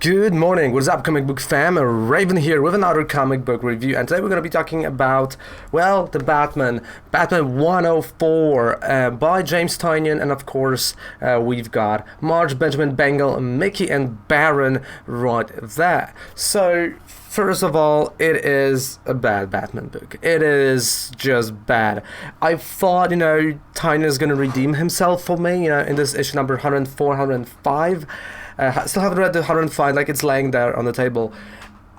Good morning, what is up comic book fam? Raven here with another comic book review, and today we're going to be talking about, well, the Batman 104 by James Tynion, and of course we've got Marge, Benjamin, Bengal, Mickey and Baron right there. So first of all, it is a bad Batman book. It is just bad. I thought, Tynion is going to redeem himself for me, in this issue number 104, 105. I still haven't read the 105, it's laying there on the table.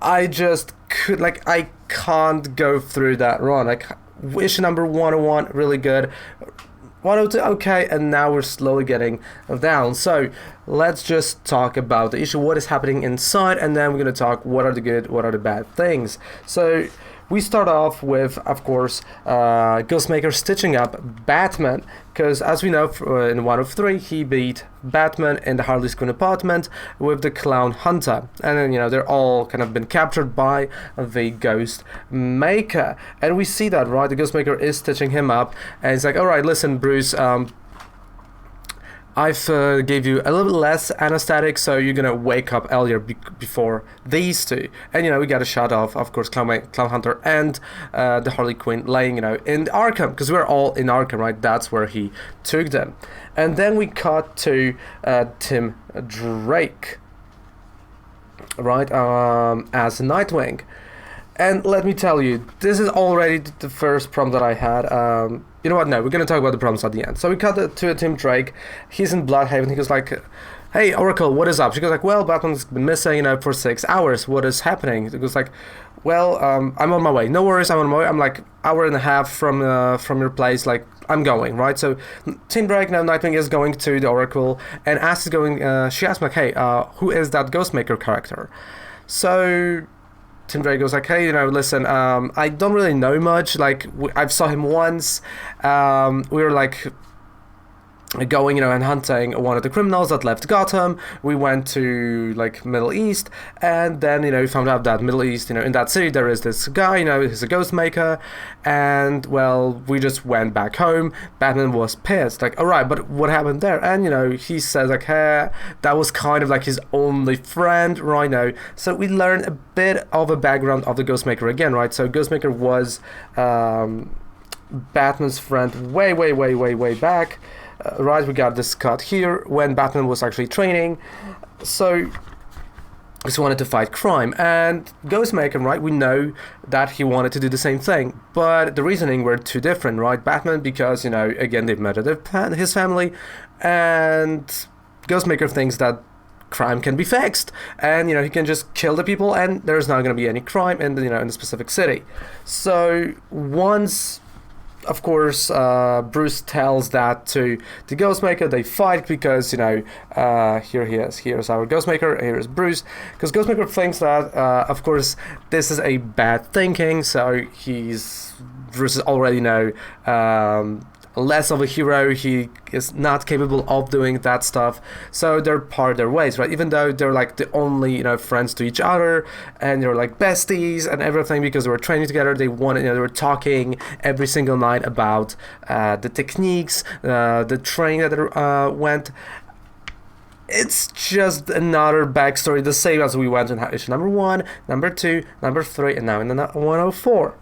I just I can't go through that run. Issue number 101, really good. 102, okay, and now we're slowly getting down. So let's just talk about the issue, what is happening inside, and then we're going to talk what are the good, what are the bad things. So we start off with, of course, Ghostmaker stitching up Batman, because as we know in 103, he beat Batman in the Harley Quinn apartment with the Clown Hunter. And then, they're all kind of been captured by the Ghostmaker. And we see that, right? The Ghostmaker is stitching him up, and he's like, all right, listen, Bruce, I've gave you a little bit less anesthetic, so you're gonna wake up earlier before these two. And we got a shot of course, Clown Hunter and the Harley Quinn laying, in Arkham, because we're all in Arkham, right? That's where he took them. And then we cut to Tim Drake, right, as Nightwing. And let me tell you, this is already the first problem that I had. You know what? No, we're going to talk about the problems at the end. So we cut to Tim Drake. He's in Bloodhaven. He goes like, hey, Oracle, what is up? She goes like, well, Batman's been missing, for 6 hours. What is happening? He goes like, well, I'm on my way. No worries, I'm on my way. I'm like hour and a half from your place. I'm going, right? So Tim Drake, now Nightwing, is going to the Oracle. And as he's going, she asks me, like, hey, who is that Ghostmaker character? So Tim Drake goes like, hey, listen, I don't really know much. I've saw him once. We were going, and hunting one of the criminals that left Gotham. We went to Middle East, and then we found out that Middle East, in that city there is this guy, he's a Ghostmaker, and well, we just went back home. Batman was pissed, all right, but what happened there? And he says hey, that was kind of his only friend right now. So we learn a bit of a background of the Ghostmaker again, right? So Ghostmaker was Batman's friend way back. Right, we got this cut here when Batman was actually training. So he wanted to fight crime, and Ghostmaker, right, we know that he wanted to do the same thing, but the reasoning were too different, right? Batman, because again, they've murdered his family, and Ghostmaker thinks that crime can be fixed, and he can just kill the people and there's not going to be any crime in the specific city. So once, of course, Bruce tells that to the Ghostmaker. They fight because, here he is. Here's our Ghostmaker. Here's Bruce. Because Ghostmaker thinks that, of course, this is a bad thinking. So Bruce is already less of a hero. He is not capable of doing that stuff. So they're part their ways, right? Even though they're the only friends to each other, and they're besties and everything, because they were training together. They wanted, they were talking every single night about the techniques, the training that they went. It's just another backstory, the same as we went in issue number 1, number 2, number 3, and now in the 104.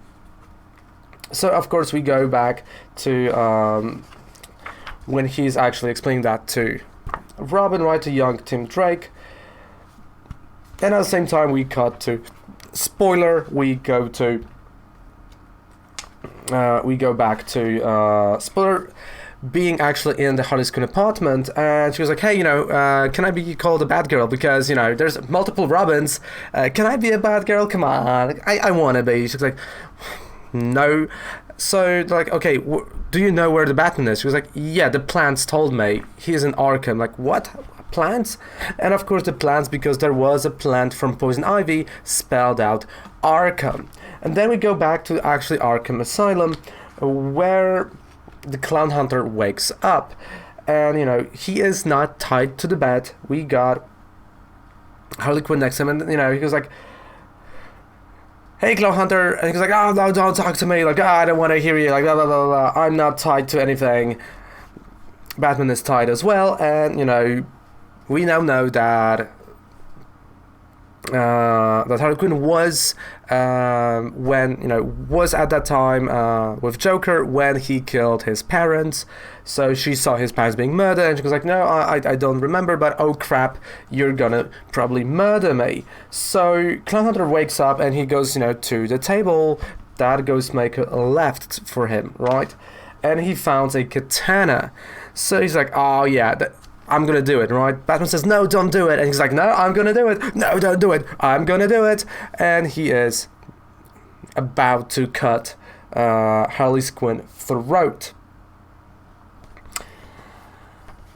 So, of course, we go back to when he's actually explaining that to Robin, right, to young Tim Drake. And at the same time, we cut to, spoiler, we go back to, spoiler, being actually in the Harley Quinn apartment, and she was like, hey, can I be called a bad girl? Because, there's multiple Robins. Can I be a bad girl? Come on, I want to be. She's like, no. So they're like, okay, do you know where the Batman is? She was like, yeah, the plants told me. He's in Arkham. Like, what? Plants? And of course the plants, because there was a plant from Poison Ivy spelled out Arkham. And then we go back to actually Arkham Asylum, where the Clown Hunter wakes up. And, he is not tied to the bed. We got Harley Quinn next to him, and, he goes like, hey, Clown Hunter, and he goes like, oh, no, don't talk to me, I don't want to hear you, blah, blah, blah, blah, I'm not tied to anything. Batman is tied as well, and, we now know that that Harley Quinn was was at that time with Joker when he killed his parents. So she saw his parents being murdered, and she was like, "No, I don't remember, but oh crap, you're gonna probably murder me." So Clown Hunter wakes up and he goes, to the table that Ghostmaker left for him, right? And he found a katana. So he's like, "Oh yeah, I'm gonna do it," right? Batman says, "No, don't do it." And he's like, "No, I'm gonna do it. No, don't do it. I'm gonna do it." And he is about to cut Harley Quinn's throat.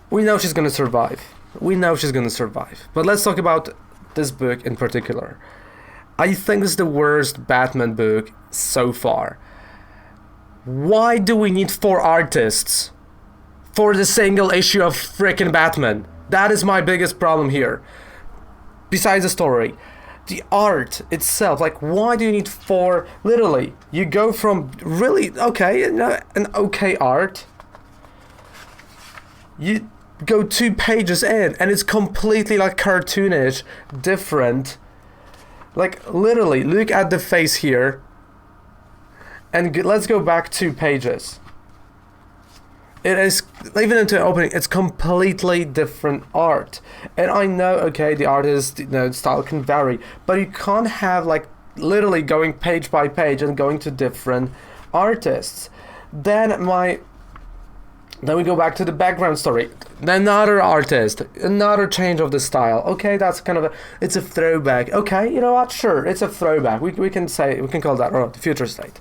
We know she's gonna survive. But let's talk about this book in particular. I think this is the worst Batman book so far. Why do we need 4 artists for the single issue of frickin' Batman? That is my biggest problem here. Besides the story, the art itself, like, why do you need 4? Literally, you go from really okay, an okay art, you go 2 pages in and it's completely like cartoonish, different. Like, literally, look at the face here, and let's go back 2 pages. It is, even into opening, it's completely different art. And I know, okay, the artist, style can vary, but you can't have, like, literally going page by page and going to different artists. Then we go back to the background story. Another artist, another change of the style. Okay, that's kind of it's a throwback. Okay, you know what? Sure, it's a throwback. We can call that the future state.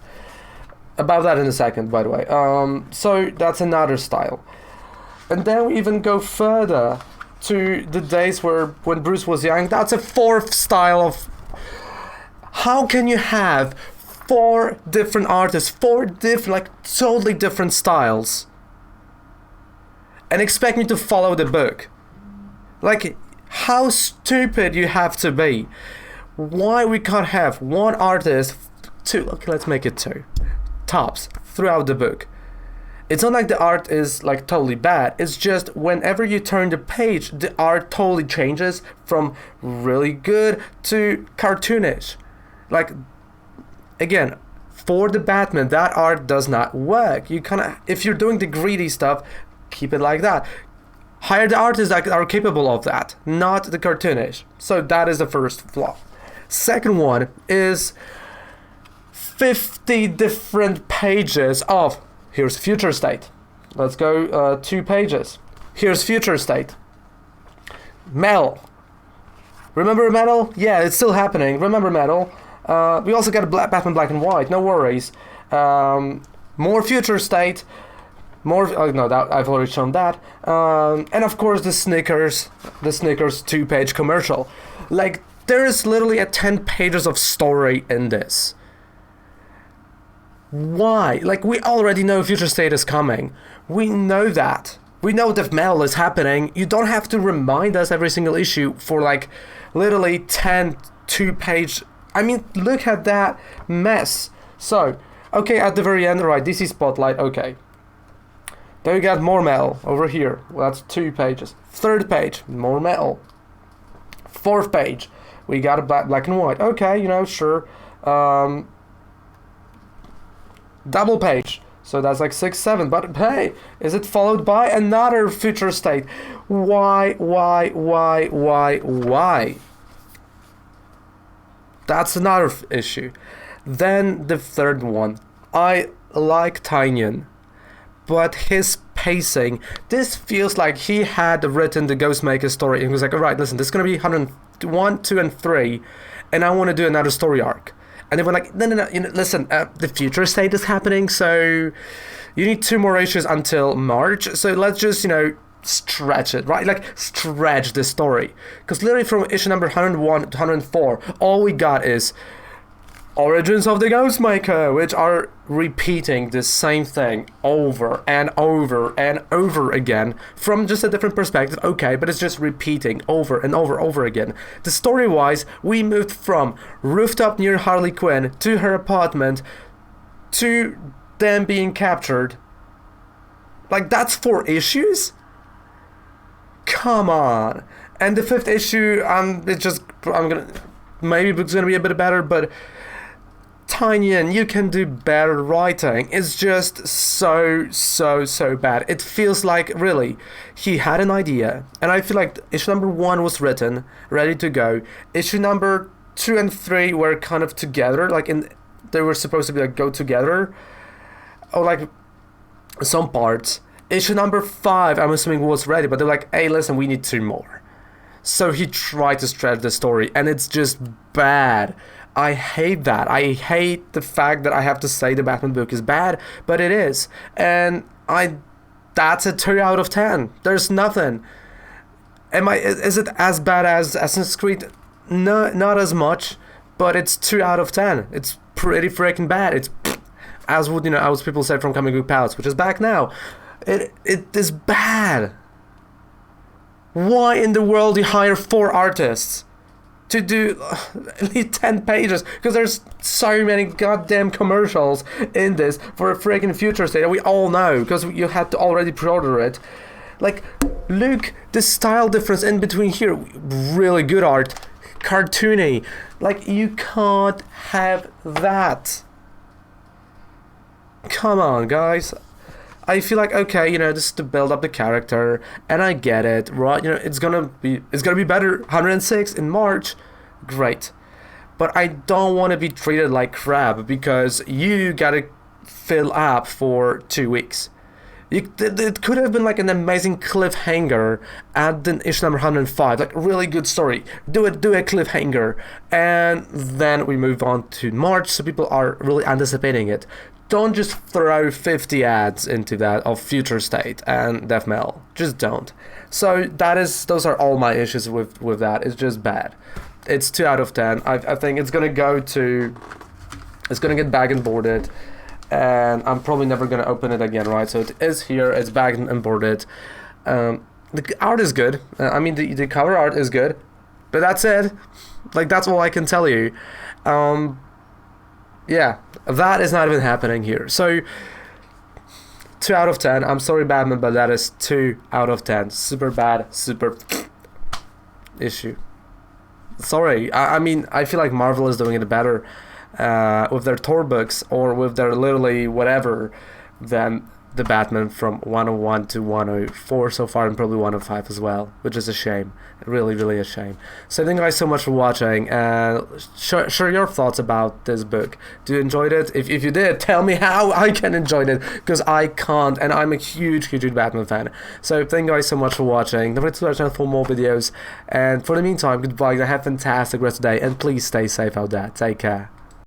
About that in a second, by the way. So that's another style. And then we even go further to the days when Bruce was young. That's a 4th style of... How can you have 4 different artists, 4 different, like, totally different styles, and expect me to follow the book? Like, how stupid you have to be. Why we can't have 1 artist, 2, okay, let's make it 2, tops, throughout the book. It's not like the art is, like, totally bad. It's just whenever you turn the page, the art totally changes from really good to cartoonish. Like, again, for the Batman, that art does not work. You kinda, if you're doing the greedy stuff, keep it like that. Hire the artists that are capable of that, not the cartoonish. So that is the first flaw. Second one is 50 different pages of, here's future state. Let's go 2 pages. Here's future state. Metal. Remember Metal? Yeah, it's still happening. Remember Metal? We also got a Batman Black and White. No worries. More future state. More, that I've already shown that. And of course the Snickers 2-page commercial. Like, there is literally 10 pages of story in this. Why? Like, we already know future state is coming. We know that. We know that Metal is happening. You don't have to remind us every single issue for, like, literally 10 2-page. I mean, look at that mess. So, okay, at the very end, right, DC Spotlight, okay. Then we got more Metal over here. Well, that's 2 pages. 3rd page, more Metal. 4th page, we got a black and white. Okay, sure. Double page. So that's like 6, 7. But hey, is it followed by another future state? Why? That's another issue. Then the 3rd one. I like Tynion, but his pacing, this feels like he had written the Ghostmaker story and he was like, all right, listen, this is going to be 101, 2, and 3, and I want to do another story arc. And they were like, no, listen, the future state is happening, so you need 2 more issues until March, so let's just, stretch it, right? Like, stretch the story. Because literally from issue number 101 to 104, all we got is Origins of the Ghostmaker, which are repeating the same thing over and over and over again from just a different perspective, okay, but it's just repeating over and over again. The story-wise, we moved from rooftop near Harley Quinn to her apartment to them being captured. Like, that's 4 issues? Come on. And the 5th issue, maybe the book's gonna be a bit better, but Tynion, you can do better writing. It's just so bad. It feels like, really, he had an idea, and I feel like issue number 1 was written, ready to go. Issue number 2 and 3 were kind of together, like they were supposed to be like go together, or like some parts. Issue number 5, I'm assuming, was ready, but they're like, hey, listen, we need 2 more. So he tried to stretch the story, and it's just bad. I hate that. I hate the fact that I have to say the Batman book is bad, but it is. And that's a 2 out of 10. There's nothing. Is it as bad as Assassin's Creed? No, not as much, but it's 2 out of 10. It's pretty freaking bad. It's as would, as people say from Comic Book Palace, which is back now. It is bad. Why in the world do you hire 4 artists to do at least 10 pages? Because there's so many goddamn commercials in this for a freaking future state that we all know, because you had to already pre-order it. Like, look, the style difference in between here, really good art, cartoony. Like, you can't have that. Come on, guys. I feel like, okay, this is to build up the character, and I get it, right? It's gonna be better. 106 in March, great. But I don't want to be treated like crap because you gotta fill up for 2 weeks. It could have been like an amazing cliffhanger at the issue number 105, like really good story. Do a cliffhanger, and then we move on to March, so people are really anticipating it. Don't just throw 50 ads into that of Future State and Death Metal. Just don't. So those are all my issues with that. It's just bad. It's 2 out of 10. I think it's gonna get bagged and boarded, and I'm probably never gonna open it again, right? So it is here. It's bagged and boarded. The art is good. I mean, the cover art is good, but that's it. Like, that's all I can tell you. Yeah, that is not even happening here. So 2 out of 10. I'm sorry, Batman, but that is 2 out of 10. Super bad, super issue. Sorry. I mean, I feel like Marvel is doing it better with their Thor books, or with their literally whatever, than the Batman from 101 to 104 so far, and probably 105 as well, which is a shame. Really, really a shame. So thank you guys so much for watching. Share your thoughts about this book. Do you enjoy it? If you did, tell me how I can enjoy it, because I can't, and I'm a huge Batman fan. So thank you guys so much for watching. Don't forget to subscribe to our channel for more videos. And for the meantime, goodbye. Have a fantastic rest of the day, and please stay safe out there. Take care.